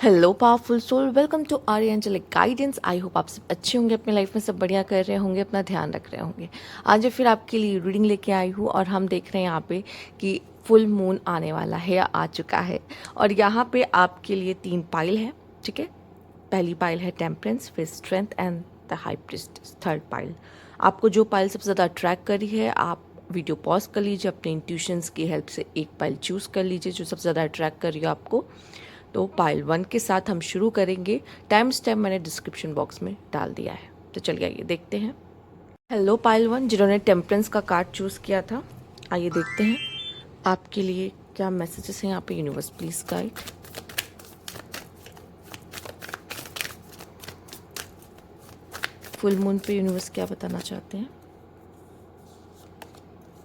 Hello powerful soul, welcome to Arya angelic guidance. I hope आप सब अच्छे होंगे, अपने लाइफ में सब बढ़िया कर रहे होंगे, अपना ध्यान रख रहे होंगे। आज मैं फिर आपके लिए रीडिंग लेके आई हूँ और हम देख रहे हैं यहाँ पे कि फुल मून आने वाला है या आ चुका है। और यहाँ पे आपके लिए 3 पाइल है, ठीक है। पहली पाइल है टेम्परेंस, फिर strength and the high priestess. Third pile, आपको जो पाइल सबसे ज़्यादा अट्रैक्ट करी है, आप वीडियो पॉज कर लीजिए, अपने इंट्यूशंस की हेल्प से एक पाइल चूज़ कर लीजिए जो सबसे ज़्यादा अट्रैक्ट करी हो आपको। तो पाइल 1 के साथ हम शुरू करेंगे। टाइम स्टैम्प मैंने डिस्क्रिप्शन बॉक्स में डाल दिया है, तो चलिए आइए देखते हैं। हेलो पाइल 1, जिन्होंने टेम्परेंस का कार्ड चूज़ किया था, आइए देखते हैं आपके लिए क्या मैसेजेस हैं यहाँ पे। Universe please guide. Full moon पे यूनिवर्स क्या बताना चाहते हैं?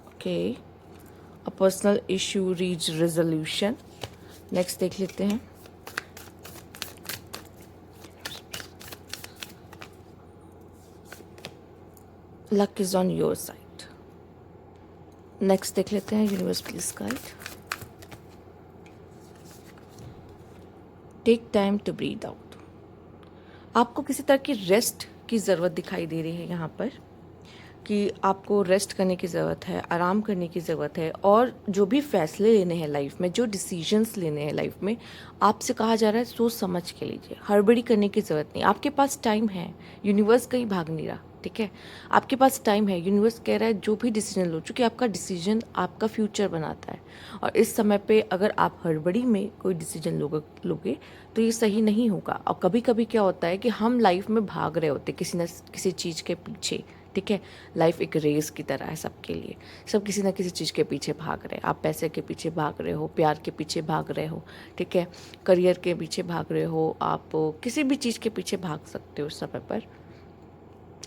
Okay, a personal issue reach resolution. Next देख लेते हैं। Luck is on your side. Next देख लेते हैं। Universe please guide. Take time to breathe out. आपको किसी तरह की रेस्ट की ज़रूरत दिखाई दे रही है यहाँ पर, कि आपको रेस्ट करने की ज़रूरत है, आराम करने की ज़रूरत है। और जो भी फैसले लेने हैं लाइफ में, जो डिसीजंस लेने हैं लाइफ में, आपसे कहा जा रहा है सोच समझ के लीजिए, हड़बड़ी करने की ज़रूरत नहीं। आपके पास टाइम है, यूनिवर्स कहीं भाग नहीं रहा, ठीक है। आपके पास टाइम है। यूनिवर्स कह रहा है जो भी डिसीजन लो, चूँकि आपका डिसीजन आपका फ्यूचर बनाता है। और इस समय पे अगर आप हड़बड़ी में कोई डिसीजन लोगे तो ये सही नहीं होगा। और कभी कभी क्या होता है कि हम लाइफ में भाग रहे होते किसी न किसी चीज़ के पीछे, ठीक है। लाइफ एक रेस की तरह है सबके लिए, सब किसी ना किसी चीज़ के पीछे भाग रहे हैं। आप पैसे के पीछे भाग रहे हो, प्यार के पीछे भाग रहे हो, ठीक है, करियर के पीछे भाग रहे हो, आप किसी भी चीज़ के पीछे भाग सकते हो उस समय पर,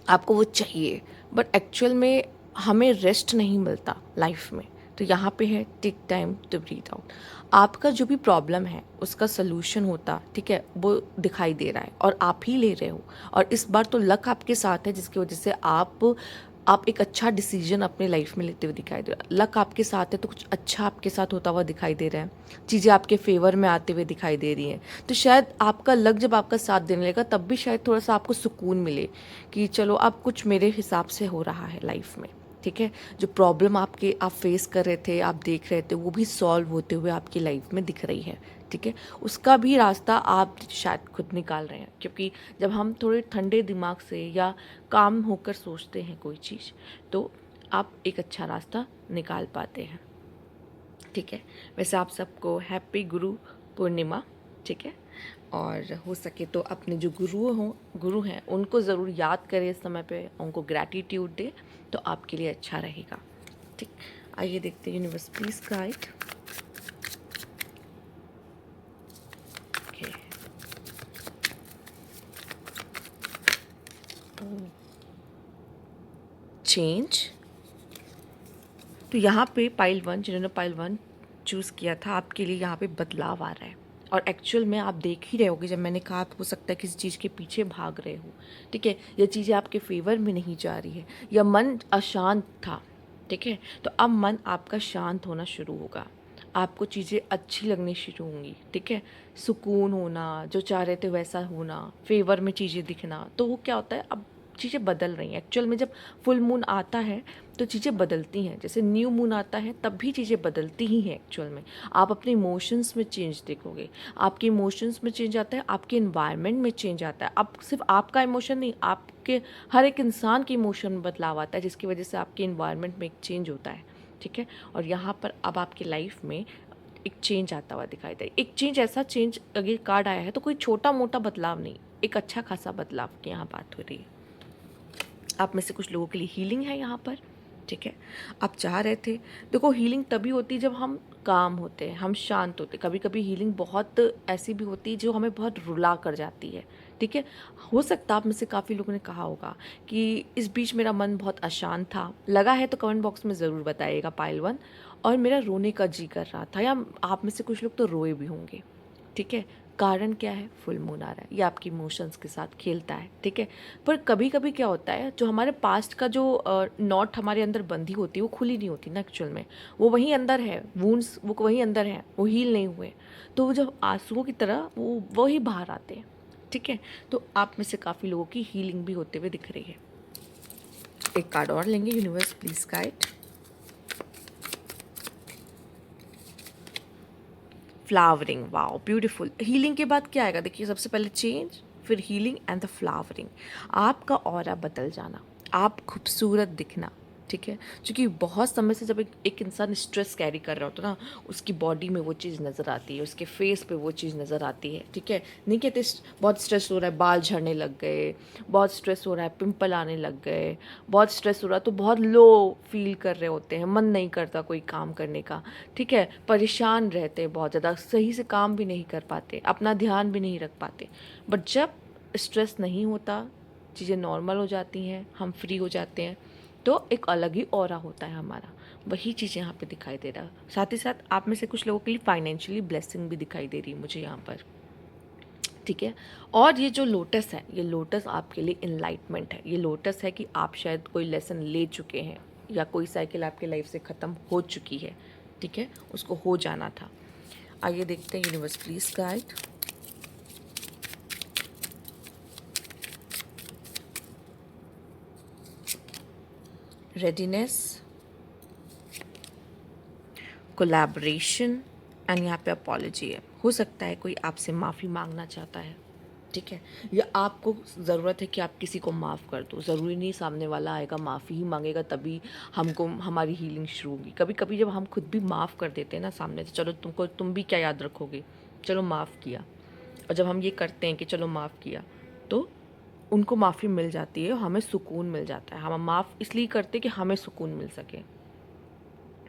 आपको वो चाहिए। बट एक्चुअल में हमें रेस्ट नहीं मिलता लाइफ में। तो यहाँ पे है take time to breathe out. आपका जो भी प्रॉब्लम है उसका सलूशन होता, ठीक है, वो दिखाई दे रहा है और आप ही ले रहे हो। और इस बार तो लक आपके साथ है, जिसकी वजह से आप एक अच्छा डिसीजन अपने लाइफ में लेते हुए दिखाई दे रहा है। लक आपके साथ है तो कुछ अच्छा आपके साथ होता हुआ दिखाई दे रहा है, चीज़ें आपके फेवर में आते हुए दिखाई दे रही हैं। तो शायद आपका लक जब आपका साथ देने लगेगा तब भी शायद थोड़ा सा आपको सुकून मिले कि चलो अब कुछ मेरे हिसाब से हो रहा है लाइफ में, ठीक है। जो प्रॉब्लम आप फेस कर रहे थे, आप देख रहे थे, वो भी सॉल्व होते हुए आपकी लाइफ में दिख रही है, ठीक है। उसका भी रास्ता आप शायद खुद निकाल रहे हैं, क्योंकि जब हम थोड़े ठंडे दिमाग से या काम होकर सोचते हैं कोई चीज़, तो आप एक अच्छा रास्ता निकाल पाते हैं, ठीक है। वैसे आप सबको हैप्पी गुरु पूर्णिमा, ठीक है। और हो सके तो अपने जो गुरु हैं उनको ज़रूर याद करें इस समय पे, उनको ग्रैटिट्यूड दे, तो आपके लिए अच्छा रहेगा, ठीक। आइए देखते हैं। Universe please guide. Okay, change. तो यहाँ पे पाइल 1, जिन्होंने पाइल 1 चूज़ किया था, आपके लिए यहाँ पे बदलाव आ रहा है। और एक्चुअल में आप देख ही रहे होगे, जब मैंने कहा हो सकता है किसी चीज़ के पीछे भाग रहे हो, ठीक है, ये चीज़ें आपके फेवर में नहीं जा रही है, या मन अशांत था, ठीक है। तो अब मन आपका शांत होना शुरू होगा, आपको चीज़ें अच्छी लगनी शुरू होंगी, ठीक है। सुकून होना, जो चाह रहे थे वैसा होना, फेवर में चीज़ें दिखना, तो वो क्या होता है, अब चीज़ें बदल रही हैं। एक्चुअल में जब फुल मून आता है तो चीज़ें बदलती हैं, जैसे न्यू मून आता है तब भी चीज़ें बदलती ही हैं एक्चुअल में। आप अपने इमोशंस में चेंज देखोगे, आपके इमोशंस में चेंज आता है, आपके इन्वायरमेंट में चेंज आता है। अब सिर्फ आपका इमोशन नहीं, आपके हर एक इंसान के इमोशन में बदलाव आता है, जिसकी वजह से आपके इन्वायरमेंट में एक चेंज होता है, ठीक है। और यहाँ पर अब आपकी लाइफ में एक चेंज आता हुआ दिखाई दे, एक चेंज, ऐसा चेंज अगर कार्ड आया है तो कोई छोटा मोटा बदलाव नहीं, एक अच्छा खासा बदलाव की यहाँ बात हो रही है। आप में से कुछ लोगों के लिए हीलिंग है यहाँ पर, ठीक है। आप चाह रहे थे, देखो हीलिंग तभी होती है जब हम काम होते हैं, हम शांत होते हैं। कभी कभी हीलिंग बहुत ऐसी भी होती है जो हमें बहुत रुला कर जाती है, ठीक है। हो सकता है आप में से काफ़ी लोगों ने कहा होगा कि इस बीच मेरा मन बहुत अशांत था, लगा है तो कमेंट बॉक्स में ज़रूर बताइएगा पाइल 1। और मेरा रोने का जी कर रहा था, या आप में से कुछ लोग तो रोए भी होंगे, ठीक है। कारण क्या है? फुल मून आ रहा है, ये आपकी इमोशंस के साथ खेलता है, ठीक है। पर कभी कभी क्या होता है, जो हमारे पास्ट का जो नॉट हमारे अंदर बंधी होती है वो खुली नहीं होती ना एक्चुअल में, वो वहीं अंदर है, वूंड्स वो वहीं अंदर है, वो हील नहीं हुए, तो वो जब आंसुओं की तरह वो ही बाहर आते हैं, ठीक है। तो आप में से काफ़ी लोगों की हीलिंग भी होते हुए दिख रही है। एक कार्ड और लेंगे, universe please guide. Flowering, wow beautiful. Healing के बाद क्या आएगा? देखिए, सबसे पहले चेंज, फिर हीलिंग एंड द फ्लावरिंग। आपका ऑरा बदल जाना, आप खूबसूरत दिखना, ठीक है। क्योंकि बहुत समय से जब एक इंसान स्ट्रेस कैरी कर रहा होता है ना, उसकी बॉडी में वो चीज़ नज़र आती है, उसके फेस पे वो चीज़ नज़र आती है, ठीक है। नहीं कहते बहुत स्ट्रेस हो रहा है, बाल झड़ने लग गए, बहुत स्ट्रेस हो रहा है, पिंपल आने लग गए, बहुत स्ट्रेस हो रहा है, तो बहुत लो फील कर रहे होते हैं, मन नहीं करता कोई काम करने का, ठीक है। परेशान रहते हैं बहुत ज़्यादा, सही से काम भी नहीं कर पाते, अपना ध्यान भी नहीं रख पाते। बट जब स्ट्रेस नहीं होता, चीज़ें नॉर्मल हो जाती हैं, हम फ्री हो जाते हैं, तो एक अलग ही ऑरा होता है हमारा। वही चीज़ यहाँ पे दिखाई दे रहा है। साथ ही साथ आप में से कुछ लोगों के लिए फाइनेंशियली ब्लेसिंग भी दिखाई दे रही है मुझे यहाँ पर, ठीक है। और ये जो लोटस है, ये लोटस आपके लिए इनलाइटमेंट है। ये लोटस है कि आप शायद कोई लेसन ले चुके हैं, या कोई साइकिल आपके लाइफ से ख़त्म हो चुकी है, ठीक है, उसको हो जाना था। आइए देखते हैं, universe please guide. Readiness, collaboration and यहाँ पे अपॉलॉजी है। हो सकता है कोई आपसे माफ़ी मांगना चाहता है, ठीक है, या आपको ज़रूरत है कि आप किसी को माफ़ कर दो। ज़रूरी नहीं सामने वाला आएगा माफ़ी ही मांगेगा तभी हमको हमारी हीलिंग शुरू होगी। कभी कभी जब हम खुद भी माफ़ कर देते हैं ना सामने से, चलो तुम भी क्या याद रखोगे, चलो माफ़ किया, और जब हम ये करते हैं कि चलो माफ़ किया, तो उनको माफ़ी मिल जाती है, हमें सुकून मिल जाता है। हम माफ़ इसलिए करते हैं कि हमें सुकून मिल सके,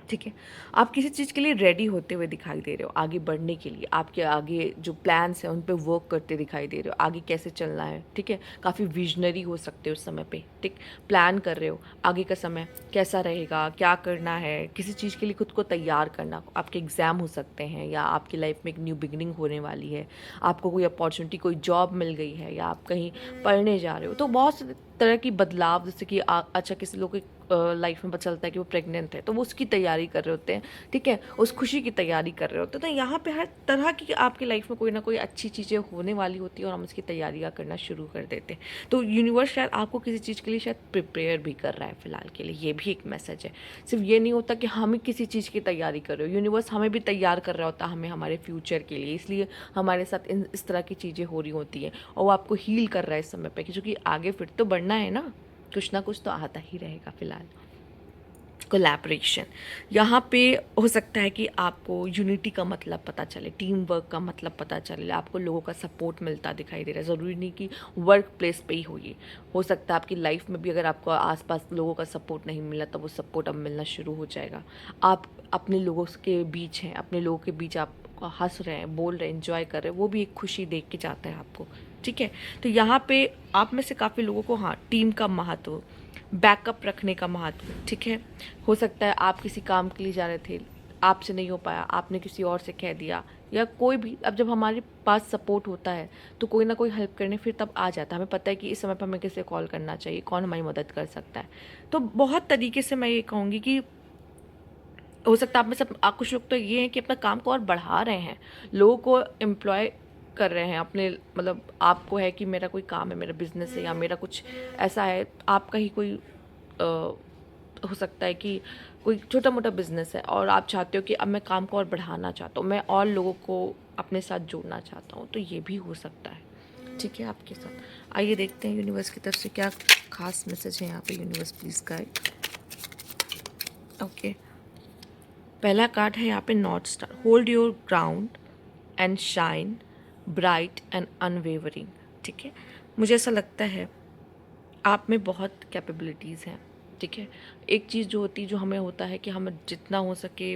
ठीक है। आप किसी चीज़ के लिए रेडी होते हुए दिखाई दे रहे हो, आगे बढ़ने के लिए, आपके आगे जो प्लान्स हैं उन पे वर्क करते दिखाई दे रहे हो, आगे कैसे चलना है, ठीक है। काफ़ी विजनरी हो सकते हो उस समय पे, ठीक। प्लान कर रहे हो आगे का समय कैसा रहेगा, क्या करना है, किसी चीज़ के लिए खुद को तैयार करना। आपके एग्ज़ाम हो सकते हैं, या आपकी लाइफ में एक न्यू बिगनिंग होने वाली है, आपको कोई अपॉर्चुनिटी, कोई जॉब मिल गई है, या आप कहीं पढ़ने जा रहे हो। तो बहुत से तरह की बदलाव, जैसे कि अच्छा, किसी लोग की लाइफ में पता चलता है कि वो प्रेग्नेंट है, तो वो उसकी तैयारी कर रहे होते हैं, ठीक है, उस खुशी की तैयारी कर रहे होते हैं। तो यहाँ पे हर तरह की आपकी लाइफ में कोई ना कोई अच्छी चीज़ें होने वाली होती है, और हम उसकी तैयारियाँ करना शुरू कर देते हैं। तो यूनिवर्स शायद आपको किसी चीज़ के लिए शायद प्रिपेयर भी कर रहा है फिलहाल के लिए, ये भी एक मैसेज है। सिर्फ ये नहीं होता कि हम ही किसी चीज़ की तैयारी कर रहे हो, यूनिवर्स हमें भी तैयार कर रहा होता है, हमें हमारे फ्यूचर के लिए, इसलिए हमारे साथ इस तरह की चीज़ें हो रही होती हैं, और वो आपको हील कर रहा है इस समय पे, क्योंकि आगे फिर तो बढ़ना है ना कुछ तो आता ही रहेगा फिलहाल। कोलैबोरेशन, यहाँ पे हो सकता है कि आपको यूनिटी का मतलब पता चले, टीम वर्क का मतलब पता चले, आपको लोगों का सपोर्ट मिलता दिखाई दे रहा है। ज़रूरी नहीं कि वर्क प्लेस पे ही हो सकता है आपकी लाइफ में भी अगर आपको आसपास लोगों का सपोर्ट नहीं मिला, तो वो सपोर्ट अब मिलना शुरू हो जाएगा। आप अपने लोगों के बीच हैं, अपने लोगों के बीच आप हंस रहे हैं, बोल रहे हैं, एंजॉय कर रहे हैं, वो भी एक खुशी देख के जाता है आपको, ठीक है। तो यहाँ पे आप में से काफ़ी लोगों को, हाँ, टीम का महत्व, बैकअप रखने का महत्व, ठीक है। हो सकता है आप किसी काम के लिए जा रहे थे, आपसे नहीं हो पाया, आपने किसी और से कह दिया, या कोई भी, अब जब हमारे पास सपोर्ट होता है तो कोई ना कोई हेल्प करने फिर तब आ जाता है। हमें पता है कि इस समय पर हमें किसे कॉल करना चाहिए, कौन हमारी मदद कर सकता है। तो बहुत तरीके से मैं ये कहूँगी कि हो सकता है आप में सब कुछ लोग तो ये हैं कि अपना काम को और बढ़ा रहे हैं, लोगों को एम्प्लॉय कर रहे हैं अपने, मतलब आपको है कि मेरा कोई काम है, मेरा बिजनेस है, या मेरा कुछ ऐसा है, आपका ही कोई हो सकता है कि कोई छोटा मोटा बिजनेस है, और आप चाहते हो कि अब मैं काम को और बढ़ाना चाहता हूँ, मैं और लोगों को अपने साथ जोड़ना चाहता हूँ, तो ये भी हो सकता है, ठीक है, आपके साथ। आइए देखते हैं यूनिवर्स की तरफ से क्या खास मैसेज है यहाँ पे, यूनिवर्स प्लीज गाइड। ओके, पहला कार्ड है यहाँ पे north star. Hold your ground and shine bright and unwavering, ठीक है। मुझे ऐसा लगता है आप में बहुत कैपेबिलिटीज़ हैं, ठीक है। एक चीज़ जो होती है, जो हमें होता है कि हमें जितना हो सके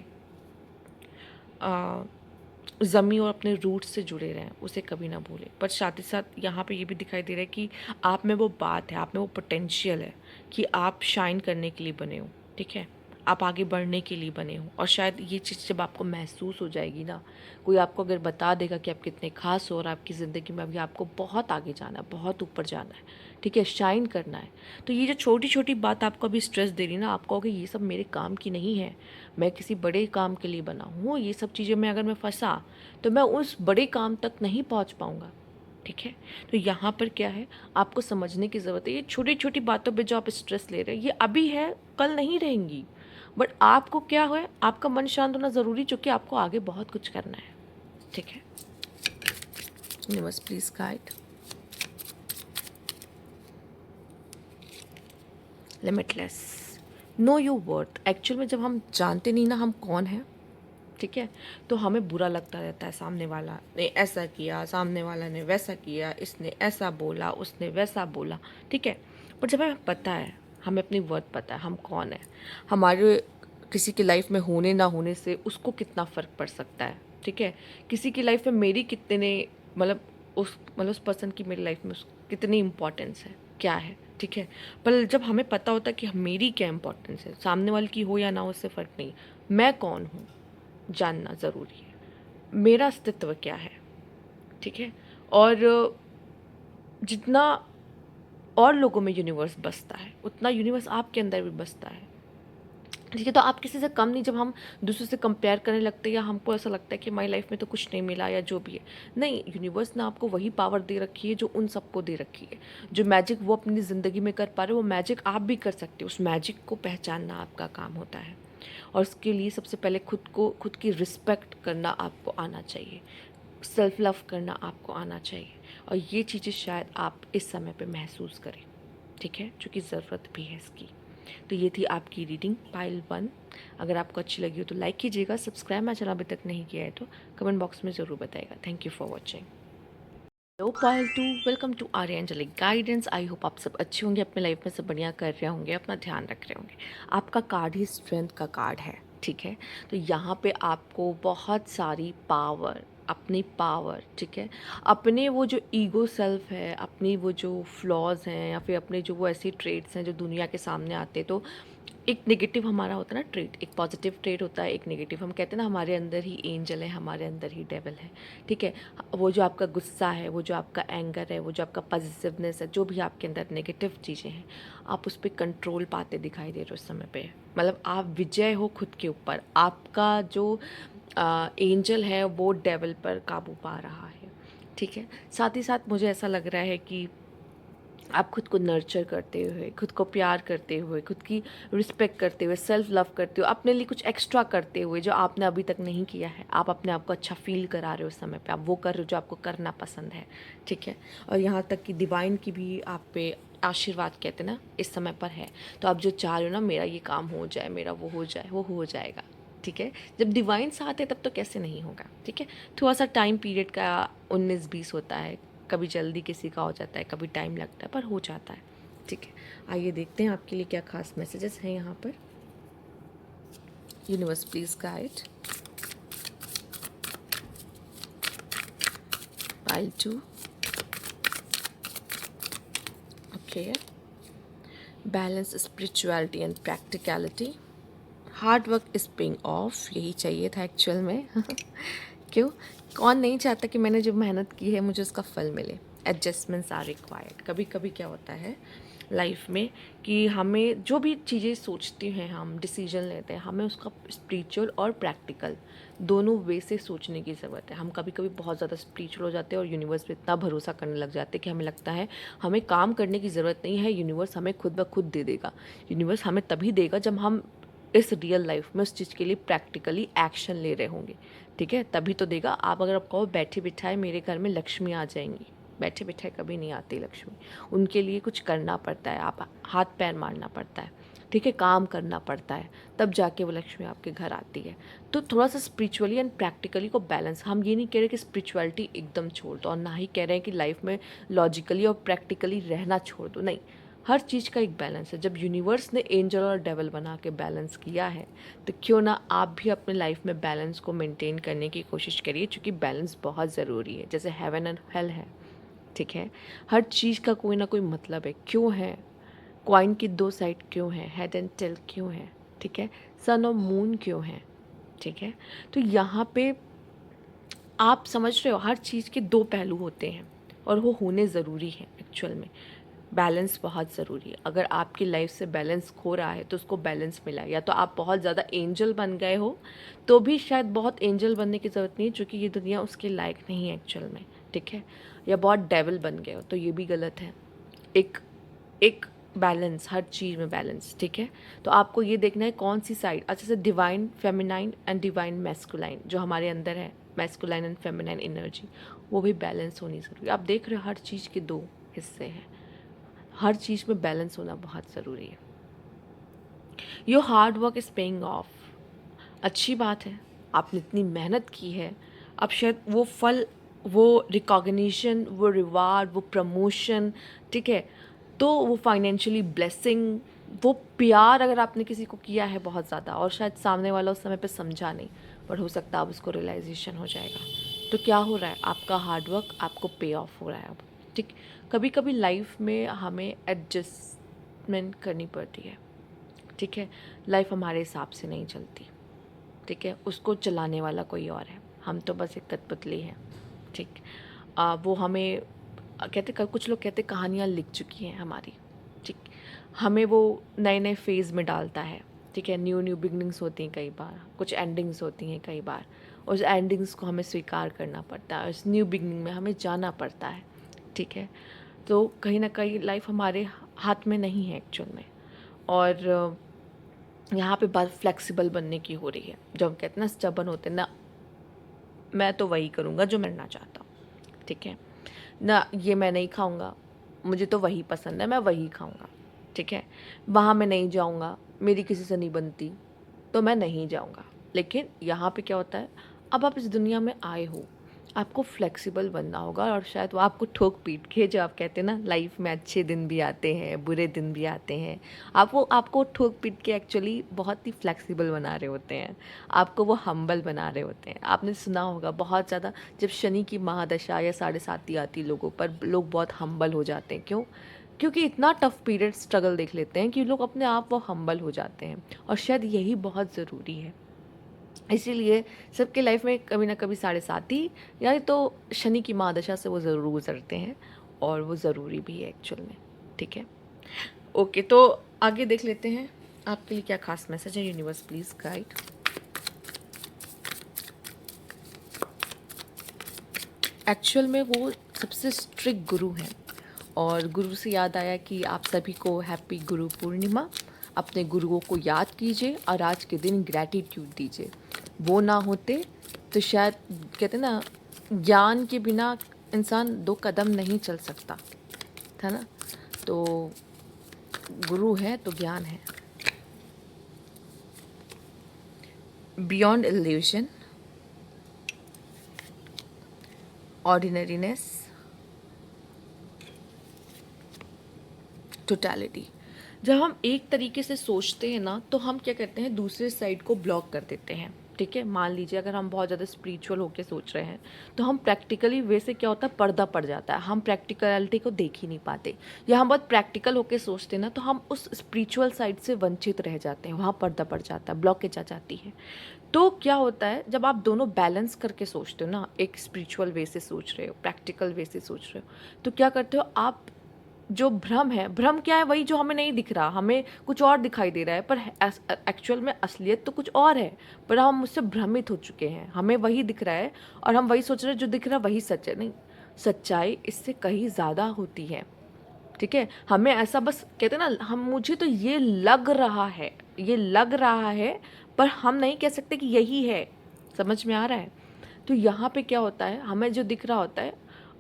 ज़मीन और अपने रूट्स से जुड़े रहें, उसे कभी ना भूलें। पर साथ ही साथ यहाँ पे ये भी दिखाई दे रहा है कि आप में वो बात है, आप में वो पोटेंशियल है कि आप शाइन करने के लिए बने हो, ठीक है। आप आगे बढ़ने के लिए बने हो। और शायद ये चीज़ जब आपको महसूस हो जाएगी ना, कोई आपको अगर बता देगा कि आप कितने खास हो और आपकी ज़िंदगी में अभी आपको बहुत आगे जाना है, बहुत ऊपर जाना है, ठीक है, शाइन करना है, तो ये जो छोटी छोटी बात आपको अभी स्ट्रेस दे रही ना, आप कहोगे ये सब मेरे काम की नहीं है, मैं किसी बड़े काम के लिए बना हूँ, ये सब चीज़ें में अगर मैं फंसा तो मैं उस बड़े काम तक नहीं पहुँच पाऊँगा। ठीक है, तो यहाँ पर क्या है, आपको समझने की ज़रूरत है ये छोटी छोटी बातों पे जो आप स्ट्रेस ले रहे हैं ये अभी है, कल नहीं रहेंगी। बट आपको क्या है, आपका मन शांत होना ज़रूरी, चूँकि आपको आगे बहुत कुछ करना है। ठीक है, universe please guide. Limitless, know you worth. Actual में जब हम जानते नहीं ना हम कौन हैं, ठीक है, तो हमें बुरा लगता रहता है, सामने वाला ने ऐसा किया, सामने वाला ने वैसा किया, इसने ऐसा बोला, उसने वैसा बोला, ठीक है। पर जब हमें पता है, हमें अपनी वर्थ पता है, हम कौन है, हमारे किसी की लाइफ में होने ना होने से उसको कितना फ़र्क पड़ सकता है, ठीक है, किसी की लाइफ में मेरी कितने मतलब उस पर्सन की मेरी लाइफ में कितनी इम्पोर्टेंस है, क्या है, ठीक है। पर जब हमें पता होता है कि मेरी क्या इम्पोर्टेंस है, सामने वाले की हो या ना हो उससे फ़र्क नहीं, मैं कौन हूँ जानना ज़रूरी है, मेरा अस्तित्व क्या है, ठीक है। और जितना और लोगों में यूनिवर्स बसता है उतना यूनिवर्स आपके अंदर भी बसता है, ठीक है। तो आप किसी से कम नहीं, जब हम दूसरों से कंपेयर करने लगते हैं या हमको ऐसा लगता है कि हमारी लाइफ में तो कुछ नहीं मिला या जो भी है, नहीं, यूनिवर्स ने आपको वही पावर दे रखी है जो उन सबको दे रखी है। जो मैजिक वो अपनी ज़िंदगी में कर पा रहे हो, वो मैजिक आप भी कर सकते हो। उस मैजिक को पहचानना आपका काम होता है, और उसके लिए सबसे पहले खुद की रिस्पेक्ट करना आपको आना चाहिए, सेल्फ लव करना आपको आना चाहिए, और ये चीज़ें शायद आप इस समय पे महसूस करें, ठीक है, क्योंकि ज़रूरत भी है इसकी। तो ये थी आपकी रीडिंग पाइल 1। अगर आपको अच्छी लगी हो तो लाइक कीजिएगा, सब्सक्राइब मेरा चैनल अभी तक नहीं किया है तो कमेंट बॉक्स में ज़रूर बताइएगा। Thank you for watching. Hello pile 2, welcome to Arya angelic guidance. I hope आप सब अच्छे होंगे, अपने लाइफ में सब बढ़िया कर रहे होंगे, अपना ध्यान रख रहे होंगे। आपका कार्ड ही स्ट्रेंथ का कार्ड है, ठीक है। तो यहाँ पे आपको बहुत सारी पावर, अपनी पावर, ठीक है, अपने वो जो ईगो सेल्फ है, अपनी वो जो फ्लॉज हैं या फिर अपने जो वो ऐसी ट्रेट्स हैं जो दुनिया के सामने आते हैं, तो एक नेगेटिव हमारा होता है ना ट्रेट, एक पॉजिटिव ट्रेट होता है, एक नेगेटिव। हम कहते हैं ना हमारे अंदर ही एंजल है, हमारे अंदर ही डेविल है, ठीक है। वो जो आपका गुस्सा है, वो जो आपका एंगर है, वो जो आपका पॉजिटिवनेस है, जो भी आपके अंदर नेगेटिव चीज़ें हैं, आप उस पर कंट्रोल पाते दिखाई दे रहे हो उस समय पे। मतलब आप विजय हो खुद के ऊपर, आपका जो एंजल है वो डेविल पर काबू पा रहा है, ठीक है। साथ ही साथ मुझे ऐसा लग रहा है कि आप खुद को नर्चर करते हुए, खुद को प्यार करते हुए, खुद की रिस्पेक्ट करते हुए, सेल्फ लव करते हुए, अपने लिए कुछ एक्स्ट्रा करते हुए जो आपने अभी तक नहीं किया है, आप अपने आप को अच्छा फील करा रहे हो उस समय पे, आप वो कर रहे हो जो आपको करना पसंद है, ठीक है। और यहाँ तक कि डिवाइन की भी आप पे आशीर्वाद कहते हैं ना इस समय पर है। तो आप जो चाह रहे हो ना, मेरा ये काम हो जाए, मेरा वो हो जाए, वो हो जाएगा, ठीक है। जब डिवाइन साथ है तब तो कैसे नहीं होगा, ठीक है। थोड़ा सा टाइम पीरियड का 19-20 होता है, कभी जल्दी किसी का हो जाता है, कभी टाइम लगता है, पर हो जाता है, ठीक है। आइए देखते हैं आपके लिए क्या खास मैसेजेस हैं यहाँ पर। Universe please guide. Pile 2, okay. Balance spirituality and practicality. Hard work is paying off, यही चाहिए था एक्चुअल में क्यों, कौन नहीं चाहता कि मैंने जो मेहनत की है मुझे उसका फल मिले। Adjustments are required. कभी कभी क्या होता है लाइफ में कि हमें जो भी चीज़ें सोचते हैं, हम डिसीजन लेते हैं, हमें उसका स्पिरिचुअल और प्रैक्टिकल दोनों वे से सोचने की ज़रूरत है। हम कभी कभी बहुत ज़्यादा स्पिरिचुअल हो जाते हैं और यूनिवर्स पे इतना भरोसा करने लग जाते हैं कि हमें लगता है हमें काम करने की ज़रूरत नहीं है, यूनिवर्स हमें खुद ब खुद दे देगा। यूनिवर्स हमें तभी देगा जब हम इस रियल लाइफ में उस चीज़ के लिए प्रैक्टिकली एक्शन ले रहे होंगे, ठीक है, तभी तो देगा। आप अगर आप कहो बैठे बिठाए मेरे घर में लक्ष्मी आ जाएंगी, बैठे बिठाए कभी नहीं आती लक्ष्मी, उनके लिए कुछ करना पड़ता है, आप हाथ पैर मारना पड़ता है, ठीक है, काम करना पड़ता है, तब जाके वो लक्ष्मी आपके घर आती है। तो थोड़ा सा स्पिरिचुअली एंड प्रैक्टिकली को बैलेंस, हम ये नहीं कह रहे कि स्पिरिचुअलिटी एकदम छोड़ दो और ना ही कह रहे हैं कि लाइफ में लॉजिकली और प्रैक्टिकली रहना छोड़ दो, नहीं, हर चीज़ का एक बैलेंस है। जब यूनिवर्स ने एंजल और डेविल बना के बैलेंस किया है तो क्यों ना आप भी अपने लाइफ में बैलेंस को मेंटेन करने की कोशिश करिए, क्योंकि बैलेंस बहुत ज़रूरी है। जैसे हेवन एंड हेल है, ठीक है, हर चीज़ का कोई ना कोई मतलब है। क्यों है कॉइन की दो साइड, क्यों है हेड एंड टेल, क्यों है, ठीक है, सन और मून क्यों हैं, ठीक है। तो यहाँ पे आप समझ रहे हो, हर चीज़ के दो पहलू होते हैं और वो होने ज़रूरी है एक्चुअल में। बैलेंस बहुत ज़रूरी है। अगर आपकी लाइफ से बैलेंस खो रहा है तो उसको बैलेंस मिला है। या तो आप बहुत ज़्यादा एंजल बन गए हो, तो भी शायद बहुत एंजल बनने की ज़रूरत नहीं है, क्योंकि ये दुनिया उसके लायक नहीं है एक्चुअल में, ठीक है। या बहुत डेविल बन गए हो, तो ये भी गलत है। एक एक बैलेंस, हर चीज़ में बैलेंस, ठीक है। तो आपको ये देखना है कौन सी साइड, अच्छा से divine feminine and divine masculine जो हमारे अंदर है, मैस्कुलाइन एंड फेमिनाइन एनर्जी, वो भी बैलेंस होनी ज़रूरी है। आप देख रहे हो हर चीज़ के दो हिस्से हैं, हर चीज़ में बैलेंस होना बहुत ज़रूरी है। Your hard work is paying off, अच्छी बात है, आपने इतनी मेहनत की है, अब शायद वो फल, वो रिकॉग्निशन, वो रिवार्ड, वो प्रमोशन, ठीक है, तो वो फाइनेंशियली ब्लेसिंग, वो प्यार अगर आपने किसी को किया है बहुत ज़्यादा और शायद सामने वाला उस समय पे समझा नहीं, पर हो सकता है अब उसको रियलाइजेशन हो जाएगा, तो क्या हो रहा है, आपका हार्डवर्क आपको पे ऑफ हो रहा है अब, ठीक। कभी कभी लाइफ में हमें एडजस्टमेंट करनी पड़ती है, ठीक है। लाइफ हमारे हिसाब से नहीं चलती, ठीक है, उसको चलाने वाला कोई और है, हम तो बस एक कठपुतली हैं, ठीक। वो हमें कहते, कुछ लोग कहते कहानियाँ लिख चुकी हैं हमारी, ठीक। हमें वो नए नए फेज़ में डालता है, ठीक है। न्यू न्यू बिगनिंग्स होती हैं कई बार, कुछ एंडिंग्स होती हैं कई बार, उस एंडिंग्स को हमें स्वीकार करना पड़ता है, उस न्यू बिगनिंग में हमें जाना पड़ता है, ठीक है। तो कहीं ना कहीं लाइफ हमारे हाथ में नहीं है एक्चुअल में। और यहाँ पे बात फ्लेक्सिबल बनने की हो रही है। जब हम कहते हैं ना स्टबन होते हैं ना, मैं तो वही करूँगा जो मैं करना चाहता हूँ, ठीक है ना, ये मैं नहीं खाऊंगा, मुझे तो वही पसंद है, मैं वही खाऊंगा, ठीक है। वहाँ मैं नहीं जाऊँगा, मेरी किसी से नहीं बनती, तो मैं नहीं जाऊँगा। लेकिन यहाँ पे क्या होता है, अब आप इस दुनिया में आए हो, आपको फ्लेक्सिबल बनना होगा, और शायद वो आपको ठोक पीट के, जो आप कहते हैं ना लाइफ में अच्छे दिन भी आते हैं, बुरे दिन भी आते हैं, आपको ठोक पीट के एक्चुअली बहुत ही फ्लेक्सिबल बना रहे होते हैं, आपको वो हम्बल बना रहे होते हैं। आपने सुना होगा बहुत ज़्यादा, जब शनि की महादशा या 7.5 आती लोगों पर, लोग बहुत हम्बल हो जाते हैं। क्यों? क्योंकि इतना टफ पीरियड स्ट्रगल देख लेते हैं कि लोग अपने आप वो हम्बल हो जाते हैं, और शायद यही बहुत ज़रूरी है। इसीलिए सबके लाइफ में कभी ना कभी 7.5 या तो शनि की महादशा से वो ज़रूर गुजरते हैं, और वो ज़रूरी भी है एक्चुअल में, ठीक है। ओके, तो आगे देख लेते हैं आपके लिए क्या खास मैसेज है। Universe please guide. एक्चुअल में वो सबसे स्ट्रिक्ट गुरु हैं, और गुरु से याद आया कि आप सभी को हैप्पी गुरु पूर्णिमा। अपने गुरुओं को याद कीजिए और आज के दिन ग्रैटिट्यूड दीजिए। वो ना होते तो शायद, कहते ना, ज्ञान के बिना इंसान 2 कदम नहीं चल सकता था ना। तो गुरु है तो ज्ञान है। Beyond illusion, ordinariness, totality. जब हम एक तरीके से सोचते हैं ना, तो हम क्या करते हैं, दूसरे साइड को ब्लॉक कर देते हैं, ठीक है। मान लीजिए अगर हम बहुत ज़्यादा स्पिरिचुअल होकर सोच रहे हैं, तो हम प्रैक्टिकली वे से क्या होता है, पर्दा पड़ जाता है, हम प्रैक्टिकलिटी को देख ही नहीं पाते। या हम बहुत प्रैक्टिकल होकर सोचते हैं ना, तो हम उस स्पिरिचुअल साइड से वंचित रह जाते हैं, वहाँ पर्दा पड़ जाता है, ब्लॉकेज आ जाती है। तो क्या होता है, जब आप दोनों बैलेंस करके सोचते हो ना, एक स्पिरिचुअल वे से सोच रहे हो, प्रैक्टिकल वे से सोच रहे हो, तो क्या करते हो आप, जो भ्रम है, भ्रम क्या है, वही जो हमें नहीं दिख रहा, हमें कुछ और दिखाई दे रहा है, पर एक्चुअल में असलियत तो कुछ और है, पर हम उससे भ्रमित हो चुके हैं। हमें वही दिख रहा है और हम वही सोच रहे हैं, जो दिख रहा है वही सच है। नहीं, सच्चाई इससे कहीं ज़्यादा होती है, ठीक है। हमें ऐसा बस कहते हैं ना, हम, मुझे तो ये लग रहा है, ये लग रहा है, पर हम नहीं कह सकते कि यही है। समझ में आ रहा है? तो यहाँ पे क्या होता है, हमें जो दिख रहा होता है,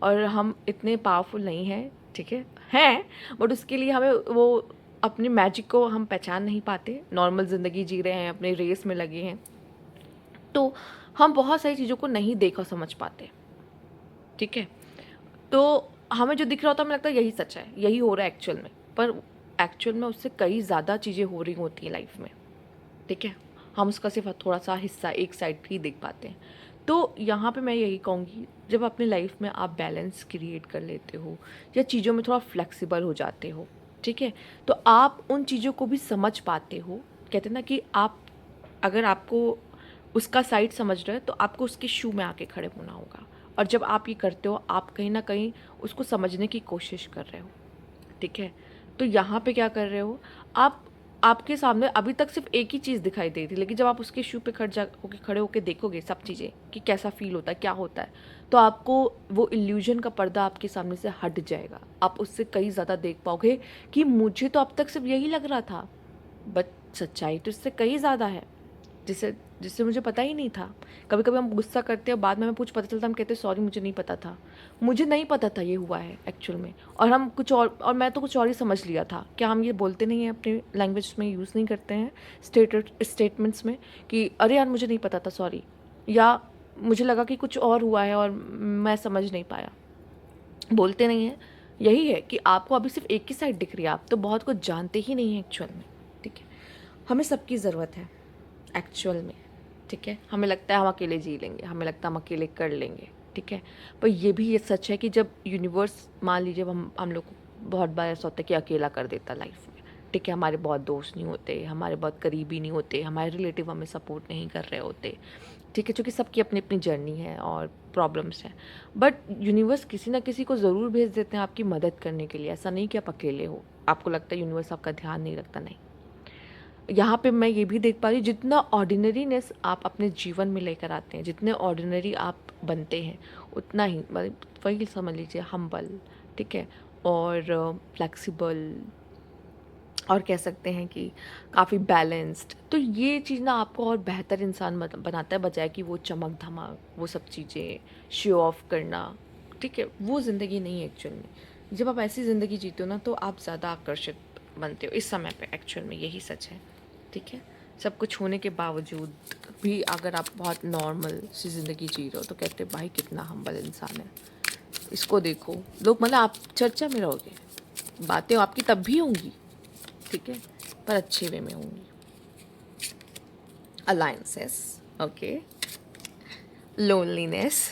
और हम इतने पावरफुल नहीं हैं, ठीक है, हैं, बट उसके लिए हमें वो अपनी मैजिक को हम पहचान नहीं पाते। नॉर्मल ज़िंदगी जी रहे हैं, अपने रेस में लगे हैं, तो हम बहुत सारी चीज़ों को नहीं देख और समझ पाते, ठीक है। तो हमें जो दिख रहा होता है, हमें लगता है यही सच है, यही हो रहा है एक्चुअल में, पर एक्चुअल में उससे कई ज़्यादा चीज़ें हो रही होती हैं लाइफ में, ठीक है। हम उसका सिर्फ थोड़ा सा हिस्सा, एक साइड ही देख पाते हैं। तो यहाँ पे मैं यही कहूँगी, जब अपनी लाइफ में आप बैलेंस क्रिएट कर लेते हो, या चीज़ों में थोड़ा फ्लेक्सिबल हो जाते हो, ठीक है, तो आप उन चीज़ों को भी समझ पाते हो कहते हैं ना कि आप अगर आपको उसका साइड समझ रहे हो तो आपको उसके शू में आके खड़े होना होगा, और जब आप ये करते हो आप कहीं ना कहीं उसको समझने की कोशिश कर रहे हो, ठीक है। तो यहाँ पे क्या कर रहे हो आप, आपके सामने अभी तक सिर्फ एक ही चीज़ दिखाई दे रही थी, लेकिन जब आप उसके शू पे खड़े होके देखोगे सब चीज़ें कि कैसा फील होता है, क्या होता है, तो आपको वो इल्यूजन का पर्दा आपके सामने से हट जाएगा। आप उससे कहीं ज़्यादा देख पाओगे कि मुझे तो अब तक सिर्फ यही लग रहा था, बट सच्चाई तो इससे कहीं ज़्यादा है, जिससे जिससे मुझे पता ही नहीं था। कभी कभी हम गुस्सा करते हैं, बाद में हमें कुछ पता चलता है, हम कहते हैं सॉरी मुझे नहीं पता था, मुझे नहीं पता था ये हुआ है एक्चुअल में, और हम कुछ और मैं तो कुछ और ही समझ लिया था। क्या हम ये बोलते नहीं हैं, अपने लैंग्वेज में यूज़ नहीं करते हैं स्टेटमेंट्स में कि अरे यार मुझे नहीं पता था सॉरी, या मुझे लगा कि कुछ और हुआ है और मैं समझ नहीं पाया, बोलते नहीं हैं। यही है कि आपको अभी सिर्फ एक ही साइड दिख रही है, आप तो बहुत कुछ जानते ही नहीं हैं एक्चुअल में, ठीक है। हमें सबकी ज़रूरत है एक्चुअल में, ठीक है। हमें लगता है हम अकेले जी लेंगे, हमें लगता है हम अकेले कर लेंगे, ठीक है। पर ये भी ये सच है कि जब यूनिवर्स, मान लीजिए हम लोग को बहुत बार ऐसा होता है कि अकेला कर देता लाइफ में, ठीक है। हमारे बहुत दोस्त नहीं होते, हमारे बहुत करीबी नहीं होते, हमारे रिलेटिव हमें सपोर्ट नहीं कर रहे होते, ठीक है, क्योंकि सबकी अपनी अपनी जर्नी है और प्रॉब्लम्स हैं। बट यूनिवर्स किसी ना किसी को ज़रूर भेज देते हैं आपकी मदद करने के लिए। ऐसा नहीं कि आप अकेले हो, आपको लगता है यूनिवर्स आपका ध्यान नहीं रखता, नहीं। यहाँ पे मैं ये भी देख पा रही हूँ, जितना ऑर्डिनरीनेस आप अपने जीवन में लेकर आते हैं, जितने ऑर्डिनरी आप बनते हैं, उतना ही मतलब वही समझ लीजिए हम्बल, ठीक है, और फ्लेक्सिबल, और कह सकते हैं कि काफ़ी बैलेंस्ड। तो ये चीज़ ना आपको और बेहतर इंसान बनाता है, बजाय कि वो चमक धमक, वो सब चीज़ें शो ऑफ करना, ठीक है। वो ज़िंदगी नहीं है एक्चुअल में। जब आप ऐसी ज़िंदगी जीते हो ना, तो आप ज़्यादा आकर्षित बनते हो इस समय पे, एक्चुअल में यही सच है, ठीक है। सब कुछ होने के बावजूद भी अगर आप बहुत नॉर्मल सी ज़िंदगी जी रहे हो, तो कहते हैं भाई कितना हम्बल इंसान है, इसको देखो। लोग मतलब आप चर्चा में रहोगे, बातें आपकी तब भी होंगी, ठीक है, पर अच्छे वे में होंगी। Alliances, okay, loneliness,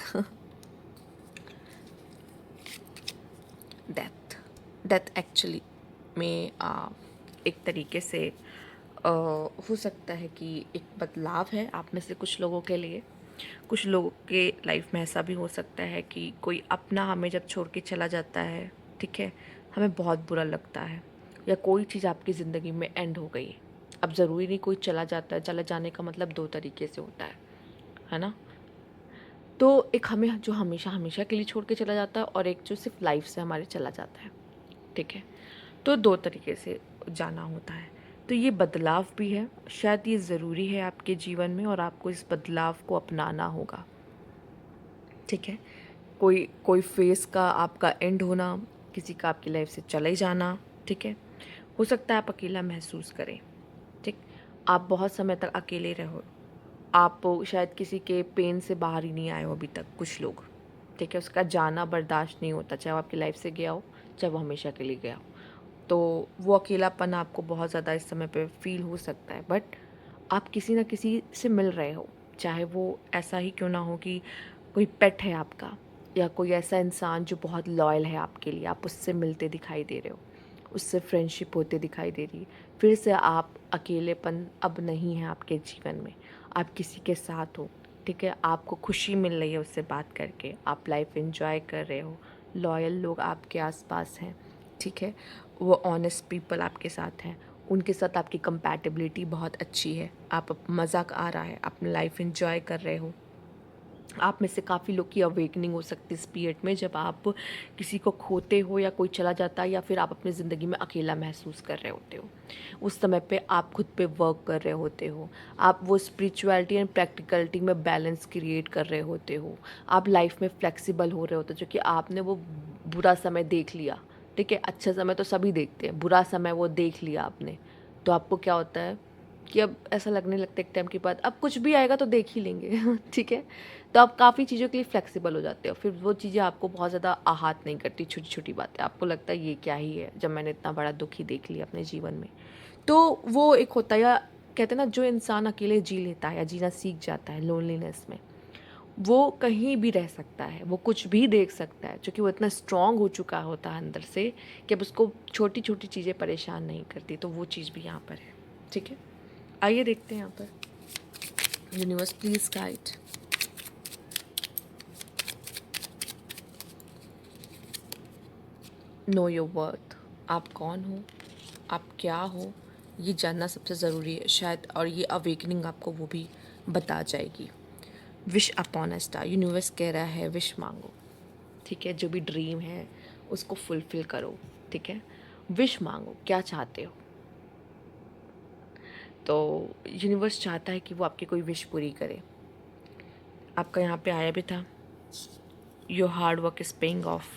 death. Death actually में एक तरीके से हो सकता है कि एक बदलाव है आप में से कुछ लोगों के लिए। कुछ लोगों के लाइफ में ऐसा भी हो सकता है कि कोई अपना हमें जब छोड़ के चला जाता है, ठीक है, हमें बहुत बुरा लगता है, या कोई चीज़ आपकी ज़िंदगी में एंड हो गई। अब ज़रूरी नहीं कोई चला जाता है, चला जाने का मतलब दो तरीके से होता है ना। तो एक हमें जो हमेशा हमेशा के लिए छोड़ के चला जाता है, और एक जो सिर्फ लाइफ से हमारे चला जाता है, ठीक है। तो दो तरीके से जाना होता है। तो ये बदलाव भी है, शायद ये ज़रूरी है आपके जीवन में, और आपको इस बदलाव को अपनाना होगा, ठीक है। कोई कोई फेस का आपका एंड होना, किसी का आपकी लाइफ से चले जाना, ठीक है। हो सकता है आप अकेला महसूस करें, ठीक। आप बहुत समय तक अकेले रहो, आप शायद किसी के पेन से बाहर ही नहीं आए हो अभी तक, कुछ लोग, ठीक है। उसका जाना बर्दाश्त नहीं होता, चाहे वो आपकी लाइफ से गया हो, चाहे वो हमेशा के लिए गया हो। तो वो अकेलापन आपको बहुत ज़्यादा इस समय पे फील हो सकता है, बट आप किसी ना किसी से मिल रहे हो, चाहे वो ऐसा ही क्यों ना हो कि कोई पेट है आपका, या कोई ऐसा इंसान जो बहुत लॉयल है आपके लिए, आप उससे मिलते दिखाई दे रहे हो, उससे फ्रेंडशिप होते दिखाई दे रही है। फिर से आप अकेलेपन अब नहीं है आपके जीवन में, आप किसी के साथ हो, ठीक है। आपको खुशी मिल रही है उससे बात करके, आप लाइफ एंजॉय कर रहे हो, लॉयल लोग आपके आसपास हैं, ठीक है। वो ऑनेस्ट पीपल आपके साथ हैं, उनके साथ आपकी कंपैटिबिलिटी बहुत अच्छी है, आप मज़ाक आ रहा है, अपनी लाइफ एंजॉय कर रहे हो। आप में से काफ़ी लोग की अवेकनिंग हो सकती है इस पीरियड में, जब आप किसी को खोते हो, या कोई चला जाता है, या फिर आप अपनी ज़िंदगी में अकेला महसूस कर रहे होते हो। उस समय पे आप खुद पे वर्क कर रहे होते हो, आप वो स्पिरिचुअलिटी एंड प्रैक्टिकलिटी में बैलेंस क्रिएट कर रहे होते हो, आप लाइफ में फ्लेक्सिबल हो रहे होते हो, जो कि आपने वो बुरा समय देख लिया, ठीक है। अच्छा समय तो सभी देखते हैं, बुरा समय वो देख लिया आपने, तो आपको क्या होता है कि अब ऐसा लगने लगता है एक टाइम के बाद, अब कुछ भी आएगा तो देख ही लेंगे ठीक है। तो आप काफ़ी चीज़ों के लिए फ्लेक्सिबल हो जाते हो, फिर वो चीज़ें आपको बहुत ज़्यादा आहत नहीं करती, छोटी छोटी बातें, आपको लगता है ये क्या ही है, जब मैंने इतना बड़ा दुख ही देख लिया अपने जीवन में। तो वो एक होता है, या कहते हैं ना, जो इंसान अकेले जी लेता है या जीना सीख जाता है लोनलीनेस में, वो कहीं भी रह सकता है, वो कुछ भी देख सकता है, क्योंकि वो इतना स्ट्रांग हो चुका होता है अंदर से कि अब उसको छोटी छोटी चीज़ें परेशान नहीं करती। तो वो चीज़ भी यहाँ पर है, ठीक है। आइए देखते हैं यहाँ पर। Universe please guide. Know your worth. आप कौन हो, आप क्या हो, ये जानना सबसे ज़रूरी है शायद, और ये अवेकनिंग आपको वो भी बता जाएगी। Wish upon a star. Universe कह रहा है विश मांगो, ठीक है। जो भी ड्रीम है उसको फुलफिल करो, ठीक है। विश मांगो, क्या चाहते हो। तो यूनिवर्स चाहता है कि वो आपकी कोई विश पूरी करे। आपका यहाँ पे आया भी था, your hard work is paying off.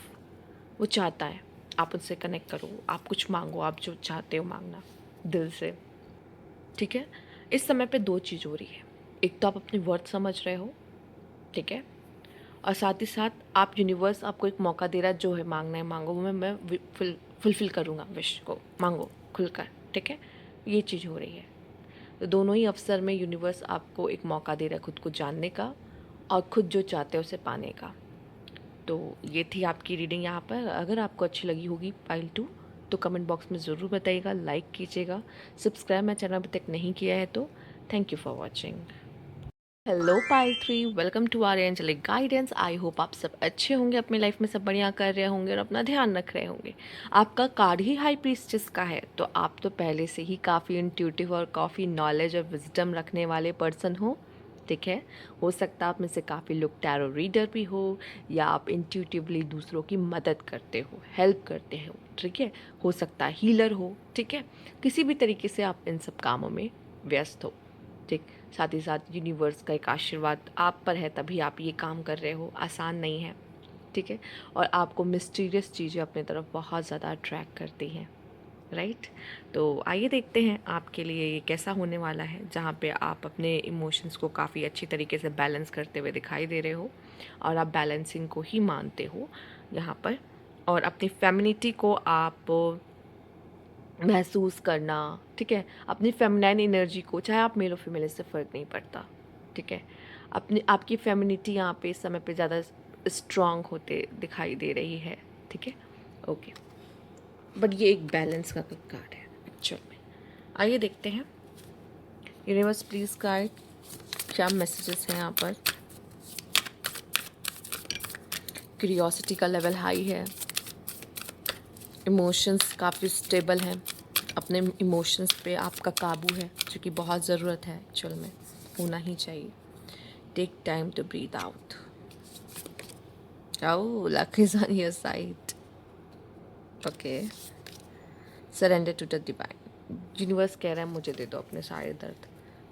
वो चाहता है आप उनसे कनेक्ट करो, आप कुछ मांगो, आप जो चाहते हो मांगना दिल से, ठीक है। इस समय पे दो चीज़ हो रही है। एक तो आप अपनी वर्थ समझ रहे हो, ठीक है, और साथ ही साथ आप यूनिवर्स आपको एक मौका दे रहा है, जो है मांगना है मांगो, वो मैं फुलफिल करूँगा विश को, मांगो खुलकर, ठीक है। ये चीज़ हो रही है। तो दोनों ही अवसर में यूनिवर्स आपको एक मौका दे रहा है खुद को जानने का और खुद जो चाहते हो उसे पाने का। तो ये थी आपकी रीडिंग यहाँ पर। अगर आपको अच्छी लगी होगी पाइल 2 तो कमेंट बॉक्स में ज़रूर बताइएगा, लाइक कीजिएगा, सब्सक्राइब मेरा चैनल अभी तक नहीं किया है तो thank you for watching. Hello pile 3, welcome to Arya angelic guidance. I hope आप सब अच्छे होंगे, अपनी लाइफ में सब बढ़िया कर रहे होंगे और अपना ध्यान रख रहे होंगे। आपका कार्ड ही हाई प्रीस्टेस का है, तो आप तो पहले से ही काफ़ी इंट्यूटिव और काफ़ी नॉलेज और विजडम रखने वाले पर्सन हो, ठीक है। हो सकता है आप में से काफ़ी लोग टैरो रीडर भी हो, या आप इंट्यूटिवली दूसरों की मदद करते हो, हेल्प करते हो, ठीक है। हो सकता है हीलर हो, ठीक है। किसी भी तरीके से आप इन सब कामों में व्यस्त हो, ठीक। साथ ही साथ यूनिवर्स का एक आशीर्वाद आप पर है, तभी आप ये काम कर रहे हो, आसान नहीं है, ठीक है। और आपको मिस्टीरियस चीज़ें अपनी तरफ बहुत ज़्यादा अट्रैक्ट करती हैं, राइट। तो आइए देखते हैं आपके लिए ये कैसा होने वाला है, जहाँ पे आप अपने इमोशंस को काफ़ी अच्छी तरीके से बैलेंस करते हुए दिखाई दे रहे हो, और आप बैलेंसिंग को ही मानते हो यहाँ पर, और अपनी फेमिनिटी को आप महसूस करना, ठीक है। अपनी फेमिनाइन एनर्जी को, चाहे आप मेल और फीमेल, इससे फ़र्क नहीं पड़ता, ठीक है। अपनी आपकी फेमिनिटी यहाँ पे इस समय पे ज़्यादा स्ट्रांग होते दिखाई दे रही है, ठीक है, ओके। बट ये एक बैलेंस का कार्ड है एक्चुअल में। आइए देखते हैं। यूनिवर्स प्लीज़ गाइड, क्या मैसेजेस हैं यहाँ पर। क्यूरियोसिटी का लेवल हाई है, इमोशंस काफ़ी स्टेबल हैं, अपने इमोशंस पे आपका काबू है, जो कि बहुत ज़रूरत है एक्चुअल में, होना ही चाहिए। Take time to breathe out. Oh, luck is on your side, okay. Surrender to the divine. Universe कह रहा है मुझे दे दो अपने सारे दर्द,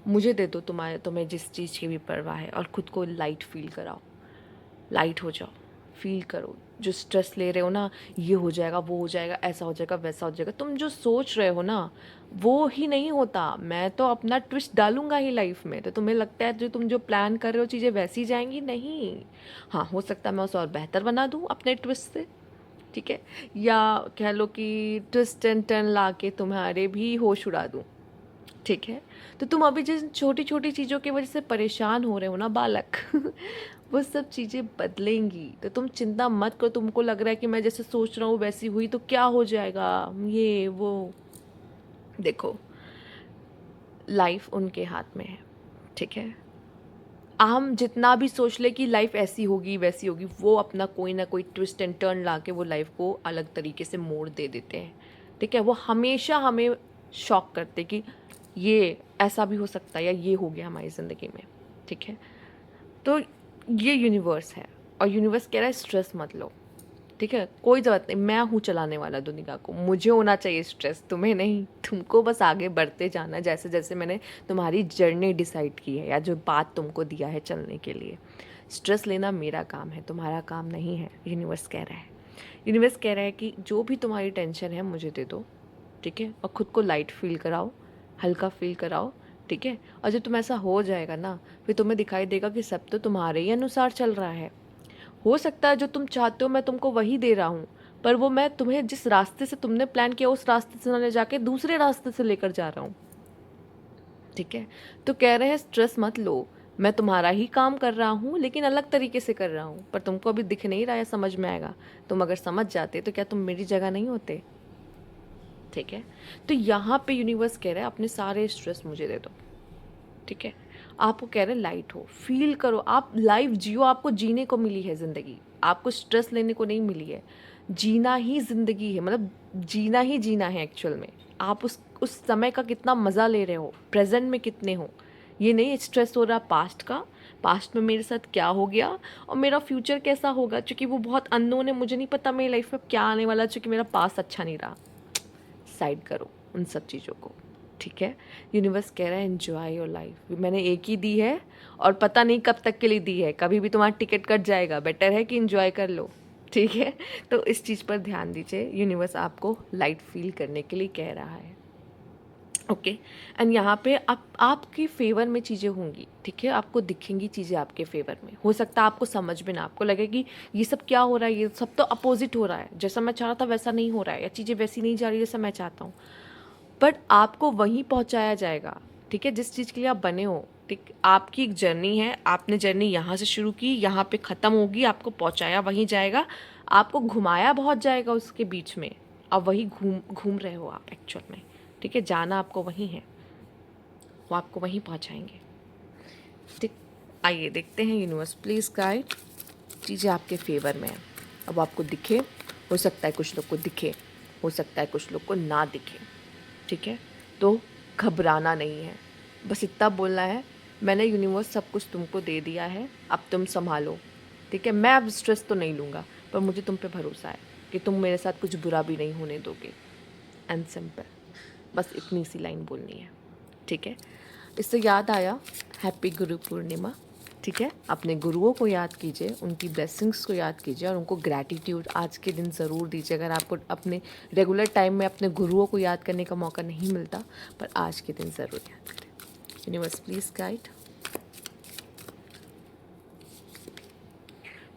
मुझे दे दो तुम्हें जिस चीज़ की भी परवाह है, और खुद को लाइट फील कराओ, लाइट हो जाओ, फील करो। जो स्ट्रेस ले रहे हो ना, ये हो जाएगा, वो हो जाएगा, ऐसा हो जाएगा, वैसा हो जाएगा, तुम जो सोच रहे हो ना वो ही नहीं होता। मैं तो अपना ट्विस्ट डालूंगा ही लाइफ में, तो तुम्हें लगता है जो तुम जो प्लान कर रहे हो चीज़ें वैसी जाएंगी, नहीं। हाँ, हो सकता है मैं उसे और बेहतर बना दूँ अपने ट्विस्ट से, ठीक है, या कह लो कि ट्विस्ट एंड टर्न ला के तुम्हारे भी होश उड़ा दूँ, ठीक है। तो तुम अभी जिन छोटी छोटी चीज़ों की वजह से परेशान हो रहे हो ना बालक वो सब चीज़ें बदलेंगी, तो तुम चिंता मत करो। तुमको लग रहा है कि मैं जैसे सोच रहा हूँ वैसी हुई तो क्या हो जाएगा, ये वो, देखो लाइफ उनके हाथ में है, ठीक है। हम जितना भी सोच ले कि लाइफ ऐसी होगी वैसी होगी, वो अपना कोई ना कोई ट्विस्ट एंड टर्न ला के वो लाइफ को अलग तरीके से मोड़ दे देते हैं, ठीक है। वो हमेशा हमें शॉक करते कि ये ऐसा भी हो सकता है, या ये हो गया हमारी ज़िंदगी में, ठीक है। तो ये यूनिवर्स है, और यूनिवर्स कह रहा है स्ट्रेस मत लो, ठीक है। कोई ज़रूरत नहीं, मैं हूँ चलाने वाला दुनिया को, मुझे होना चाहिए स्ट्रेस, तुम्हें नहीं। तुमको बस आगे बढ़ते जाना, जैसे जैसे मैंने तुम्हारी जर्नी डिसाइड की है, या जो बात तुमको दिया है चलने के लिए। स्ट्रेस लेना मेरा काम है, तुम्हारा काम नहीं है, यूनिवर्स कह रहा है। यूनिवर्स कह रहा है कि जो भी तुम्हारी टेंशन है मुझे दे दो, ठीक है, और ख़ुद को लाइट फील कराओ, हल्का फील कराओ, ठीक है। और जब तुम ऐसा हो जाएगा ना, फिर तुम्हें दिखाई देगा कि सब तो तुम्हारे ही अनुसार चल रहा है। हो सकता है जो तुम चाहते हो मैं तुमको वही दे रहा हूँ, पर वो मैं तुम्हें जिस रास्ते से तुमने प्लान किया उस रास्ते से ना ले जाके दूसरे रास्ते से लेकर जा रहा हूँ, ठीक है। तो कह रहे हैं स्ट्रेस मत लो, मैं तुम्हारा ही काम कर रहा हूँ, लेकिन अलग तरीके से कर रहा हूँ, पर तुमको अभी दिख नहीं रहा है, समझ में आएगा। तुम अगर समझ जाते तो क्या तुम मेरी जगह नहीं होते, ठीक है। तो यहाँ पे यूनिवर्स कह रहा है अपने सारे स्ट्रेस मुझे दे दो, ठीक है। आपको कह रहे हैं लाइट हो, फील करो, आप लाइफ जियो, आपको जीने को मिली है ज़िंदगी, आपको स्ट्रेस लेने को नहीं मिली है। जीना ही ज़िंदगी है, मतलब जीना ही जीना है एक्चुअल में। आप उस समय का कितना मज़ा ले रहे हो, प्रेजेंट में कितने हो। ये नहीं स्ट्रेस हो रहा पास्ट का, पास्ट में मेरे साथ क्या हो गया और मेरा फ्यूचर कैसा होगा, क्योंकि वो बहुत अननोन है, मुझे नहीं पता मेरी लाइफ में क्या आने वाला, क्योंकि मेरा पास्ट अच्छा नहीं रहा। साइड करो उन सब चीज़ों को, ठीक है। यूनिवर्स कह रहा है एन्जॉय योर लाइफ, मैंने एक ही दी है और पता नहीं कब तक के लिए दी है, कभी भी तुम्हारा टिकट कट जाएगा, बेटर है कि एंजॉय कर लो, ठीक है। तो इस चीज़ पर ध्यान दीजिए, यूनिवर्स आपको लाइट फील करने के लिए कह रहा है, ओके। एंड यहाँ पे आपके फेवर में चीज़ें होंगी, ठीक है, आपको दिखेंगी चीज़ें आपके फेवर में। हो सकता है आपको समझ में ना, आपको लगे कि ये सब क्या हो रहा है, ये सब तो अपोजिट हो रहा है, जैसा मैं चाह रहा था वैसा नहीं हो रहा है, या चीज़ें वैसी नहीं जा रही जैसा मैं चाहता हूँ, बट आपको वहीं पहुंचाया जाएगा, ठीक है, जिस चीज़ के लिए आप बने हो। ठीक, आपकी एक जर्नी है, आपने जर्नी यहाँ से शुरू की, यहाँ पे ख़त्म होगी, आपको पहुंचाया वहीं जाएगा, आपको घुमाया बहुत जाएगा उसके बीच में, और वही घूम घूम रहे हो आप एक्चुअल में, ठीक है। जाना आपको वहीं है, वो आपको वहीं पहुंचाएंगे, ठीक। आइए देखते हैं यूनिवर्स प्लीज़ गाइड, चीज़ें आपके फेवर में है। अब आपको दिखे, हो सकता है कुछ लोग को दिखे, हो सकता है कुछ लोग को ना दिखे, ठीक है। तो घबराना नहीं है, बस इतना बोलना है, मैंने यूनिवर्स सब कुछ तुमको दे दिया है, अब तुम संभालो, ठीक है। मैं अब स्ट्रेस तो नहीं लूँगा, पर मुझे तुम पे भरोसा है कि तुम मेरे साथ कुछ बुरा भी नहीं होने दोगे, एंड सिंपल, बस इतनी सी लाइन बोलनी है, ठीक है। इससे याद आया, हैप्पी गुरु पूर्णिमा, ठीक है। अपने गुरुओं को याद कीजिए, उनकी ब्लेसिंग्स को याद कीजिए, और उनको ग्रैटिट्यूड आज के दिन ज़रूर दीजिए। अगर आपको अपने रेगुलर टाइम में अपने गुरुओं को याद करने का मौका नहीं मिलता, पर आज के दिन ज़रूर याद करें। Universe please guide.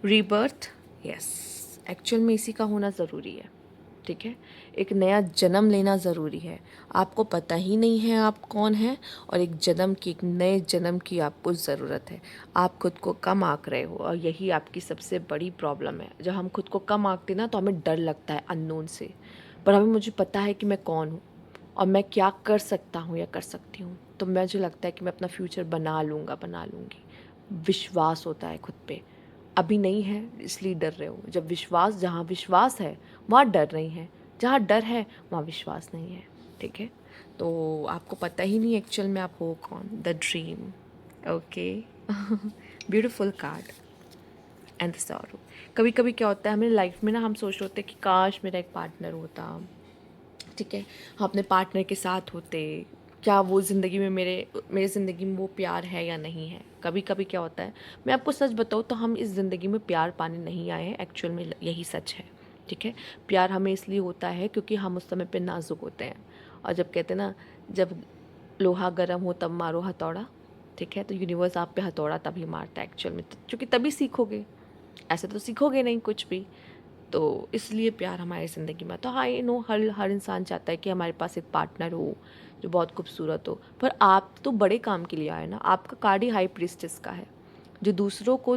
Rebirth, yes, actual में इसी का होना ज़रूरी है, ठीक है। एक नया जन्म लेना ज़रूरी है, आपको पता ही नहीं है आप कौन हैं, और एक जन्म की, एक नए जन्म की आपको ज़रूरत है। आप खुद को कम आंक रहे हो, और यही आपकी सबसे बड़ी प्रॉब्लम है। जब हम खुद को कम आंकते ना, तो हमें डर लगता है अननोन से, पर हमें मुझे पता है कि मैं कौन हूँ और मैं क्या कर सकता हूँ या कर सकती हूँ, तो मुझे लगता है कि मैं अपना फ्यूचर बना लूँगा, बना लूँगी। विश्वास होता है खुद पे, अभी नहीं है इसलिए डर रहे हो। जब विश्वास, जहाँ विश्वास है वहाँ डर नहीं है, जहाँ डर है वहाँ विश्वास नहीं है, ठीक है। तो आपको पता ही नहीं एक्चुअल में आप हो कौन, the dream, okay. Beautiful card and the sorrow. कभी कभी क्या होता है हमें लाइफ में ना, हम सोच रहे होते हैं कि काश मेरा एक पार्टनर होता, ठीक है, हम अपने पार्टनर के साथ होते, क्या वो ज़िंदगी में मेरे ज़िंदगी में वो प्यार है या नहीं है। कभी कभी क्या होता है, मैं आपको सच बताऊँ तो हम इस ज़िंदगी में प्यार पाने नहीं आए हैं, एक्चुअल में यही सच है, ठीक है। प्यार हमें इसलिए होता है क्योंकि हम उस समय पे नाजुक होते हैं, और जब कहते हैं ना, जब लोहा गर्म हो तब मारो हथौड़ा, ठीक है। तो यूनिवर्स आप पे हथौड़ा तभी मारता है एक्चुअल में, क्योंकि तभी सीखोगे, ऐसे तो सीखोगे नहीं कुछ भी। तो इसलिए प्यार हमारी ज़िंदगी में। तो हाँ, ये नो, हर इंसान चाहता है कि हमारे पास एक पार्टनर हो जो बहुत खूबसूरत हो, पर आप तो बड़े काम के लिए आए ना। आपका कार्ड ही हाई प्रीस्टेस का है, जो दूसरों को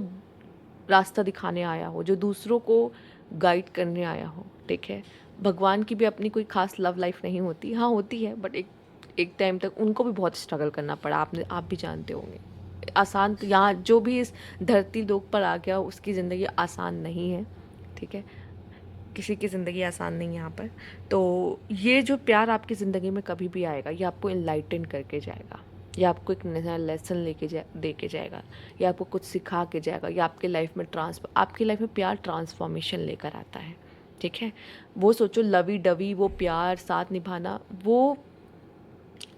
रास्ता दिखाने आया हो, जो दूसरों को गाइड करने आया हो, ठीक है। भगवान की भी अपनी कोई खास लव लाइफ नहीं होती, हाँ होती है, बट एक टाइम तक उनको भी बहुत स्ट्रगल करना पड़ा, आप भी जानते होंगे। आसान तो यहाँ जो भी इस धरती लोक पर आ गया उसकी ज़िंदगी आसान नहीं है, ठीक है। किसी की ज़िंदगी आसान नहीं है यहाँ पर। तो ये जो प्यार आपकी ज़िंदगी में कभी भी आएगा, ये आपको इनलाइटन करके जाएगा, ये आपको एक नया लेसन दे के जाएगा, ये आपको कुछ सिखा के जाएगा, ये आपके लाइफ में आपकी लाइफ में प्यार ट्रांसफॉर्मेशन लेकर आता है, ठीक है। वो सोचो लवी डवी वो प्यार साथ निभाना, वो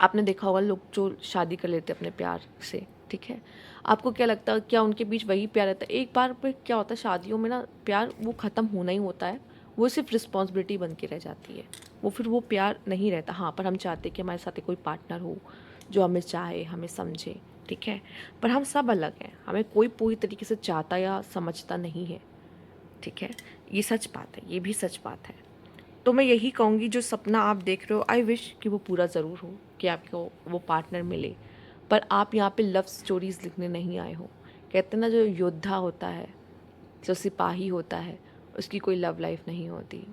आपने देखा होगा लोग जो शादी कर लेते हैं अपने प्यार से, ठीक है। आपको क्या लगता है, क्या उनके बीच वही प्यार रहता है? एक बार पे क्या होता है शादियों में ना, प्यार वो ख़त्म होना ही होता है, वो सिर्फ रिस्पॉन्सिबिलिटी बन के रह जाती है, वो फिर वो प्यार नहीं रहता। हाँ, पर हम चाहते हैं कि हमारे साथ कोई पार्टनर हो जो हमें चाहे, हमें समझे, ठीक है। पर हम सब अलग हैं, हमें कोई पूरी तरीके से चाहता या समझता नहीं है, ठीक है। ये सच बात है, ये भी सच बात है। तो मैं यही कहूँगी, जो सपना आप देख रहे हो, आई विश कि वो पूरा ज़रूर हो, कि आपको वो पार्टनर मिले। पर आप यहाँ पे लव स्टोरीज़ लिखने नहीं आए हो। कहते हैं ना, जो योद्धा होता है, जो सिपाही होता है, उसकी कोई लव लाइफ नहीं होती,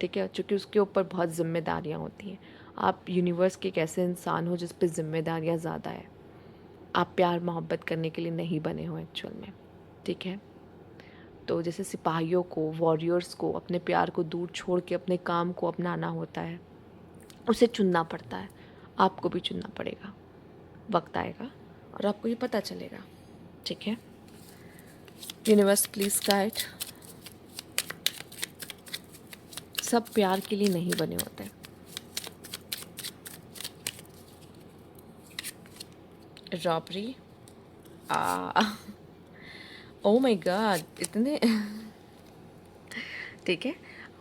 ठीक है, क्योंकि उसके ऊपर बहुत जिम्मेदारियाँ होती हैं। आप यूनिवर्स के एक ऐसे इंसान हो जिस पे जिम्मेदारियाँ ज़्यादा है। आप प्यार मोहब्बत करने के लिए नहीं बने हो एक्चुअल में, ठीक है। तो जैसे सिपाहियों को, वॉरियर्स को अपने प्यार को दूर छोड़ के अपने काम को अपनाना होता है, उसे चुनना पड़ता है। आपको भी चुनना पड़ेगा, वक्त आएगा और आपको ये पता चलेगा, ठीक है। Universe please guide. सब प्यार के लिए नहीं बने होते। रॉबरी, ओ माय गॉड, इतने ठीक है।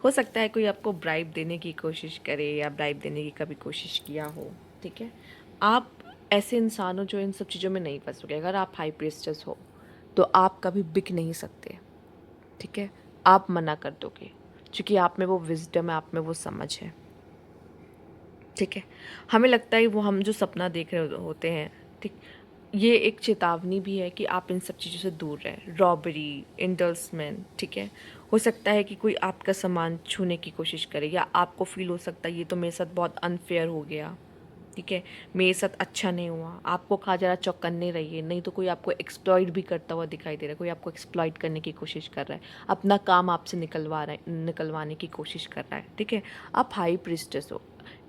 हो सकता है कोई आपको ब्राइब देने की कोशिश करे या ब्राइब देने की कभी कोशिश किया हो, ठीक है। आप ऐसे इंसान हो जो इन सब चीज़ों में नहीं फंसोगे। अगर आप हाई प्रीस्टेस हो तो आप कभी बिक नहीं सकते, ठीक है। आप मना कर दोगे क्योंकि आप में वो विजडम है, आप में वो समझ है, ठीक है। हमें लगता है वो हम जो सपना देख रहे होते हैं, ठीक, ये एक चेतावनी भी है कि आप इन सब चीज़ों से दूर रहें। रॉबरी, इंडल्समेंट, ठीक है। हो सकता है कि कोई आपका सामान छूने की कोशिश करे या आपको फील हो सकता है ये तो मेरे साथ बहुत अनफेयर हो गया, ठीक है, मेरे साथ अच्छा नहीं हुआ। आपको कहा जा रहा चौकन्ने रहिए, नहीं तो कोई आपको एक्सप्लॉइट भी करता हुआ दिखाई दे रहा है। कोई आपको एक्सप्लॉइट करने की कोशिश कर रहा है, अपना काम आपसे निकलवाने की कोशिश कर रहा है, ठीक है। आप हाई प्रीस्टेस हो।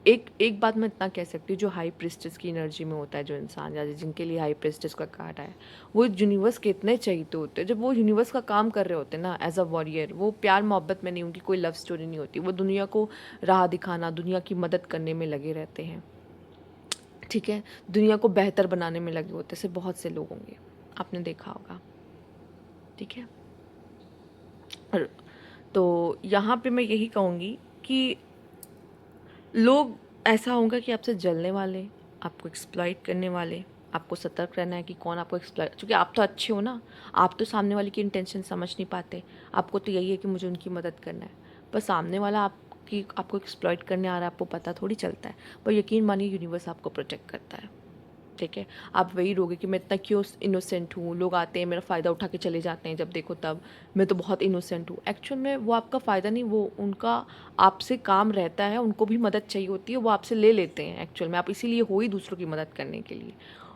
एक बात मैं इतना कह सकती हूँ, जो हाई प्रीस्टेस की एनर्जी में होता है, जो इंसान या जिनके लिए हाई प्रीस्टेस का कार्ड है, वो यूनिवर्स के इतने चाहिए होते हैं। जब वो यूनिवर्स का काम कर रहे होते हैं ना एज अ वॉरियर, वो प्यार मोहब्बत में नहीं, उनकी कोई लव स्टोरी नहीं होती, वो दुनिया को राह दिखाना, दुनिया की मदद करने में लगे रहते हैं, ठीक है। दुनिया को बेहतर बनाने में लगे होते, ऐसे बहुत से लोग होंगे, आपने देखा होगा, ठीक है। और तो यहाँ पे मैं यही कहूँगी कि लोग ऐसा होगा कि आपसे जलने वाले, आपको एक्सप्लॉइट करने वाले। आपको सतर्क रहना है कि कौन आपको एक्सप्लॉइट, क्योंकि आप तो अच्छे हो ना, आप तो सामने वाले की इंटेंशन समझ नहीं पाते। आपको तो यही है कि मुझे उनकी मदद करना है, पर सामने वाला आपको एक्सप्लॉइट करने आ रहा है, आपको पता थोड़ी चलता है। पर यकीन मानिए यूनिवर्स आपको प्रोटेक्ट करता है, ठीक है। आप वही रहोगे कि मैं इतना क्यों इनोसेंट हूँ, लोग आते हैं मेरा फ़ायदा उठा के चले जाते हैं, जब देखो तब मैं तो बहुत इनोसेंट हूँ। एक्चुअल में वो आपका फ़ायदा नहीं, वो उनका आपसे काम रहता है, उनको भी मदद चाहिए होती है, वो आपसे ले लेते हैं। एक्चुअल में आप इसीलिए हो ही दूसरों की मदद करने के लिए।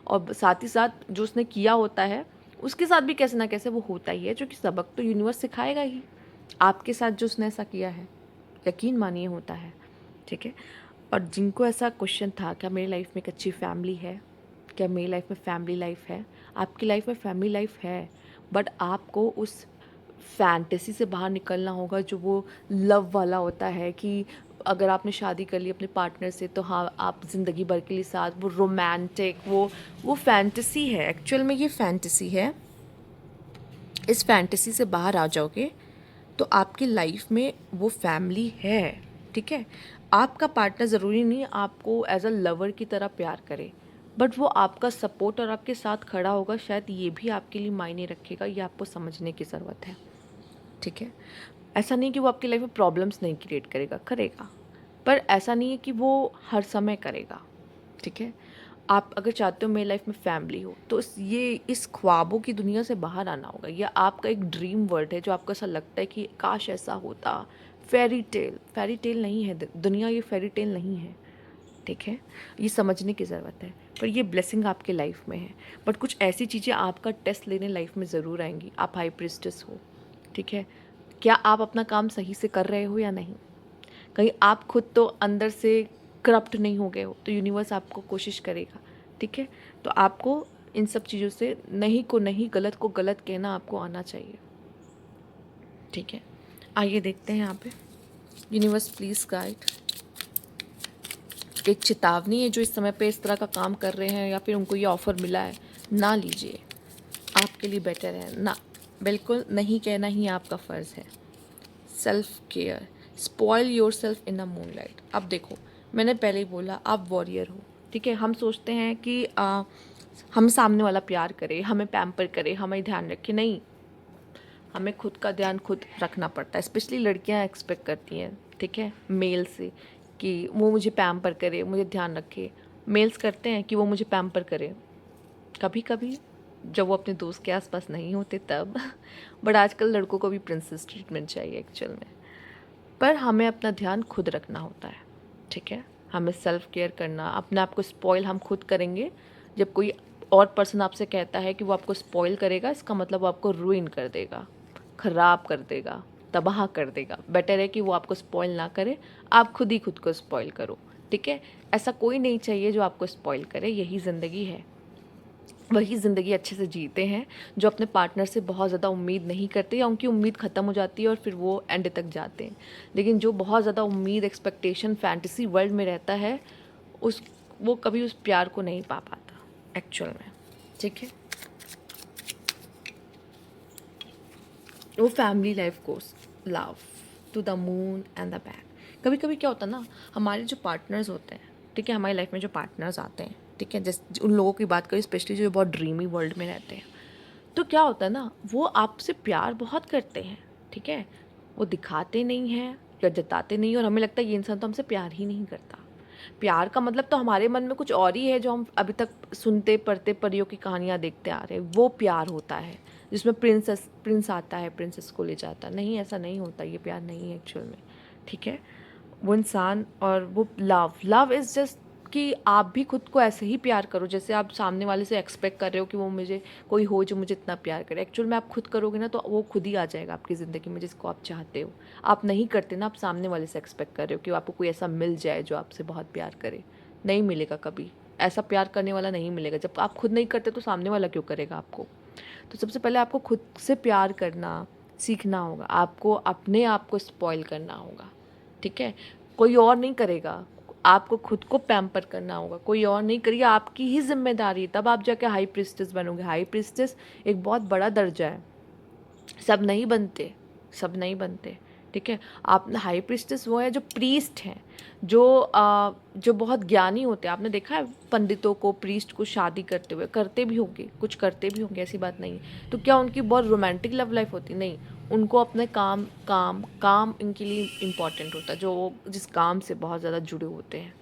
और साथ ही साथ जो उसने किया होता है उसके साथ भी कैसे ना कैसे वो होता ही है, जो कि सबक तो यूनिवर्स सिखाएगा ही। आपके साथ जो उसने ऐसा किया है, यकीन मानिए होता है, ठीक है। और जिनको ऐसा क्वेश्चन था क्या मेरी लाइफ में एक अच्छी फैमिली है, क्या मेरी लाइफ में फैमिली लाइफ है, आपकी लाइफ में फैमिली लाइफ है, बट आपको उस फैंटेसी से बाहर निकलना होगा जो वो लव वाला होता है कि अगर आपने शादी कर ली अपने पार्टनर से तो हाँ आप ज़िंदगी भर के लिए साथ, वो रोमांटिक, वो फैंटेसी है। एक्चुअल में ये फैंटेसी है। इस फैंटेसी से बाहर आ जाओगे तो आपकी लाइफ में वो फैमिली है, ठीक है। आपका पार्टनर ज़रूरी नहीं आपको एज अ लवर की तरह प्यार करे, बट वो आपका सपोर्ट और आपके साथ खड़ा होगा, शायद ये भी आपके लिए मायने रखेगा। ये आपको समझने की ज़रूरत है, ठीक है। ऐसा नहीं कि वो आपकी लाइफ में प्रॉब्लम्स नहीं क्रिएट करेगा, करेगा, पर ऐसा नहीं है कि वो हर समय करेगा, ठीक है। आप अगर चाहते हो मेरी लाइफ में फैमिली हो तो इस ख्वाबों की दुनिया से बाहर आना होगा। यह आपका एक ड्रीम वर्ल्ड है जो आपको ऐसा लगता है कि काश ऐसा होता। फेरी टेल नहीं है दुनिया, ये फेरी टेल नहीं है, ठीक है। ये समझने की ज़रूरत है। पर ये ब्लेसिंग आपके लाइफ में है, बट कुछ ऐसी चीज़ें आपका टेस्ट लेने लाइफ में ज़रूर आएंगी। आप हाई प्रीस्टेस हो, ठीक है। क्या आप अपना काम सही से कर रहे हो या नहीं? कहीं आप खुद तो अंदर से करप्ट नहीं हो गए हो तो यूनिवर्स आपको कोशिश करेगा, ठीक है। तो आपको इन सब चीज़ों से नहीं को नहीं, गलत को गलत कहना आपको आना चाहिए, ठीक है। आइए देखते हैं यहाँ पे। Universe please guide. एक चेतावनी है जो इस समय पे इस तरह का काम कर रहे हैं या फिर उनको ये ऑफ़र मिला है, ना लीजिए, आपके लिए बेटर है ना। बिल्कुल नहीं कहना ही आपका फ़र्ज़ है। Self care, spoil your self in a moonlight. अब देखो, मैंने पहले ही बोला आप वॉरियर हो, ठीक है। हम सोचते हैं कि हम सामने वाला प्यार करे, हमें पैम्पर करे, हमें ध्यान रखे, नहीं, हमें खुद का ध्यान खुद रखना पड़ता है। स्पेशली लड़कियां एक्सपेक्ट करती हैं, ठीक है, मेल से कि वो मुझे पैम्पर करे, मुझे ध्यान रखे। मेल्स करते हैं कि वो मुझे पैम्पर करे कभी कभी जब वो अपने दोस्त के आसपास नहीं होते तब बट आजकल लड़कों को भी प्रिंसेस ट्रीटमेंट चाहिए एक्चुअल में। पर हमें अपना ध्यान खुद रखना होता है, ठीक है। हमें सेल्फ केयर करना, अपने आप को स्पॉइल हम खुद करेंगे। जब कोई और पर्सन आपसे कहता है कि वो आपको स्पॉइल करेगा, इसका मतलब वो आपको रूइन कर देगा, ख़राब कर देगा, तबाह कर देगा। बेटर है कि वो आपको स्पॉइल ना करे, आप खुद ही खुद को स्पॉइल करो, ठीक है। ऐसा कोई नहीं चाहिए जो आपको स्पॉइल करे। यही ज़िंदगी है, वही ज़िंदगी अच्छे से जीते हैं जो अपने पार्टनर से बहुत ज़्यादा उम्मीद नहीं करते, या उनकी उम्मीद ख़त्म हो जाती है और फिर वो एंड तक जाते हैं। लेकिन जो बहुत ज़्यादा उम्मीद, एक्सपेक्टेशन, फैंटेसी वर्ल्ड में रहता है, उस वो कभी उस प्यार को नहीं पा पाता एक्चुअल में, ठीक है। वो family life goes love to the moon and the back. कभी कभी क्या होता है ना, हमारे जो पार्टनर्स होते हैं, ठीक है, हमारी लाइफ में जो पार्टनर्स आते हैं, ठीक है, जैसे उन लोगों की बात करें स्पेशली जो बहुत ड्रीमी वर्ल्ड में रहते हैं, तो क्या होता है ना, वो आपसे प्यार बहुत करते हैं, ठीक है। वो दिखाते नहीं हैं या जताते नहीं हैं, और हमें लगता है ये इंसान तो हमसे प्यार ही नहीं करता। प्यार का मतलब तो हमारे मन में कुछ और ही है, जो हम अभी तक सुनते पढ़ते परियों की कहानियाँ देखते आ रहे हैं, वो प्यार होता है जिसमें प्रिंस आता है, प्रिंसेस को ले जाता है। नहीं, ऐसा नहीं होता, ये प्यार नहीं है एक्चुअल में, ठीक है। वो इंसान और वो लव इज़ जस्ट कि आप भी खुद को ऐसे ही प्यार करो जैसे आप सामने वाले से एक्सपेक्ट कर रहे हो कि वो मुझे कोई हो जो मुझे इतना प्यार करे। एक्चुअल में आप खुद करोगे ना, तो वो खुद ही आ जाएगा आपकी ज़िंदगी में जिसको आप चाहते हो। आप नहीं करते ना, आप सामने वाले से एक्सपेक्ट कर रहे हो कि आपको कोई ऐसा मिल जाए जो आपसे बहुत प्यार करे। नहीं मिलेगा कभी, ऐसा प्यार करने वाला नहीं मिलेगा। जब आप खुद नहीं करते तो सामने वाला क्यों करेगा आपको। तो सबसे पहले आपको खुद से प्यार करना सीखना होगा, आपको अपने आप को स्पॉइल करना होगा, ठीक है। कोई और नहीं करेगा, आपको खुद को पैम्पर करना होगा, कोई और नहीं करिए, आपकी ही जिम्मेदारी है। तब आप जाके हाई प्रिस्टेस बनोगे। हाई प्रिस्टेस एक बहुत बड़ा दर्जा है, सब नहीं बनते, सब नहीं बनते, ठीक है। आप हाई प्रिस्टेस वो है जो प्रीस्ट हैं, जो बहुत ज्ञानी होते हैं। आपने देखा है पंडितों को, प्रीस्ट को शादी करते हुए, करते भी होंगे, कुछ करते भी होंगे, ऐसी बात नहीं है। तो क्या उनकी बहुत रोमांटिक लव लाइफ होती? नहीं, उनको अपने काम काम काम इनके लिए इम्पॉर्टेंट होता है, जो जिस काम से बहुत ज़्यादा जुड़े होते हैं,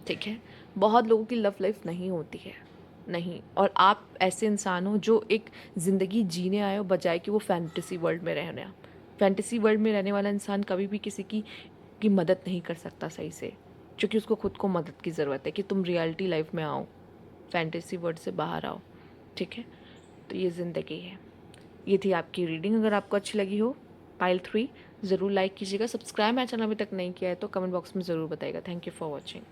ठीक है। बहुत लोगों की लव लाइफ नहीं होती है, नहीं। और आप ऐसे इंसान हो जो एक ज़िंदगी जीने आए हो, बजाय कि वो फैंटेसी वर्ल्ड में रहने। फैंटेसी वर्ल्ड में रहने वाला इंसान कभी भी किसी की मदद नहीं कर सकता सही से, क्योंकि उसको खुद को मदद की ज़रूरत है कि तुम रियलिटी लाइफ में आओ, फैंटेसी वर्ल्ड से बाहर आओ, ठीक है। तो ये ज़िंदगी है। ये थी आपकी रीडिंग। अगर आपको अच्छी लगी हो पाइल 3, ज़रूर लाइक कीजिएगा। सब्सक्राइब मेरा चैनल अभी तक नहीं किया है तो कमेंट बॉक्स में ज़रूर बताइएगा। Thank you for watching.